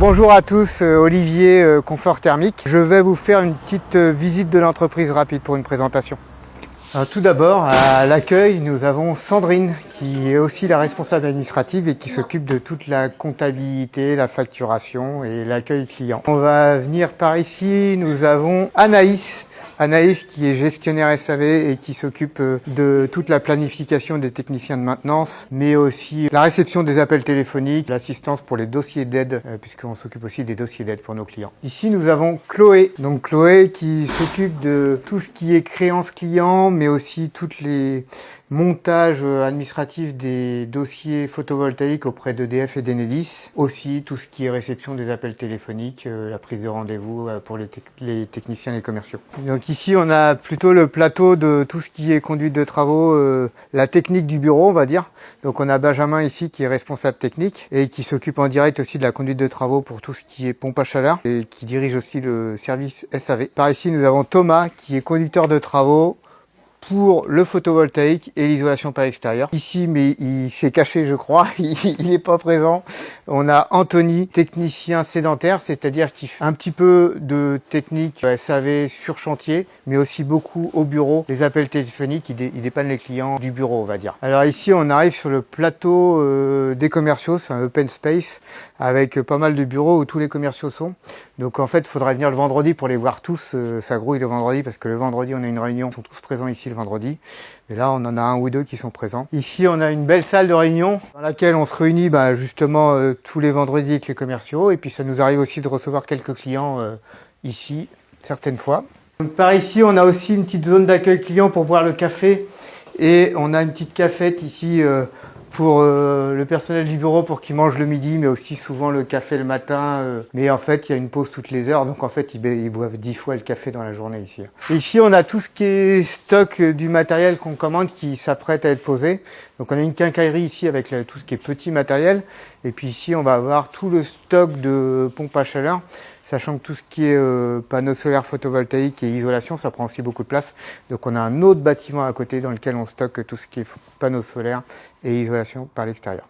Bonjour à tous, Olivier, Confort Thermique. Je vais vous faire une petite visite de l'entreprise rapide pour une présentation. Alors, tout d'abord, à l'accueil, nous avons Sandrine qui est aussi la responsable administrative et qui s'occupe de toute la comptabilité, la facturation et l'accueil client. On va venir par ici, nous avons Anaïs. Anaïs qui est gestionnaire SAV et qui s'occupe de toute la planification des techniciens de maintenance, mais aussi la réception des appels téléphoniques, l'assistance pour les dossiers d'aide, puisqu'on s'occupe aussi des dossiers d'aide pour nos clients. Ici, nous avons Chloé. Donc Chloé qui s'occupe de tout ce qui est créance client, mais aussi toutes les montages administratifs des dossiers photovoltaïques auprès d'EDF et d'Enedis. Aussi tout ce qui est réception des appels téléphoniques, la prise de rendez-vous pour les techniciens et les commerciaux. Donc ici, on a plutôt le plateau de tout ce qui est conduite de travaux, la technique du bureau, on va dire. Donc on a Benjamin ici qui est responsable technique et qui s'occupe en direct aussi de la conduite de travaux pour tout ce qui est pompe à chaleur et qui dirige aussi le service SAV. Par ici, nous avons Thomas qui est conducteur de travaux pour le photovoltaïque et l'isolation par extérieur. Ici, mais il s'est caché, je crois, il n'est pas présent. On a Anthony, technicien sédentaire, c'est-à-dire qui fait un petit peu de technique SAV sur chantier, mais aussi beaucoup au bureau. Les appels téléphoniques, il dépanne les clients du bureau, on va dire. Alors ici, on arrive sur le plateau des commerciaux, c'est un open space avec pas mal de bureaux où tous les commerciaux sont. Donc en fait, il faudrait venir le vendredi pour les voir tous. Ça grouille le vendredi parce que le vendredi, on a une réunion. Ils sont tous présents ici le vendredi. Et là, on en a un ou deux qui sont présents. Ici, on a une belle salle de réunion dans laquelle on se réunit justement tous les vendredis avec les commerciaux. Et puis, ça nous arrive aussi de recevoir quelques clients ici, certaines fois. Donc, par ici, on a aussi une petite zone d'accueil client pour boire le café. Et on a une petite cafette ici pour le personnel du bureau pour qu'ils mangent le midi, mais aussi souvent le café le matin. Mais en fait, il y a une pause toutes les heures, donc en fait, ils boivent 10 fois le café dans la journée ici. Et ici, on a tout ce qui est stock du matériel qu'on commande qui s'apprête à être posé. Donc on a une quincaillerie ici avec tout ce qui est petit matériel. Et puis ici, on va avoir tout le stock de pompes à chaleur, sachant que tout ce qui est panneaux solaires photovoltaïques et isolation, ça prend aussi beaucoup de place. Donc on a un autre bâtiment à côté dans lequel on stocke tout ce qui est panneaux solaires et isolation par l'extérieur.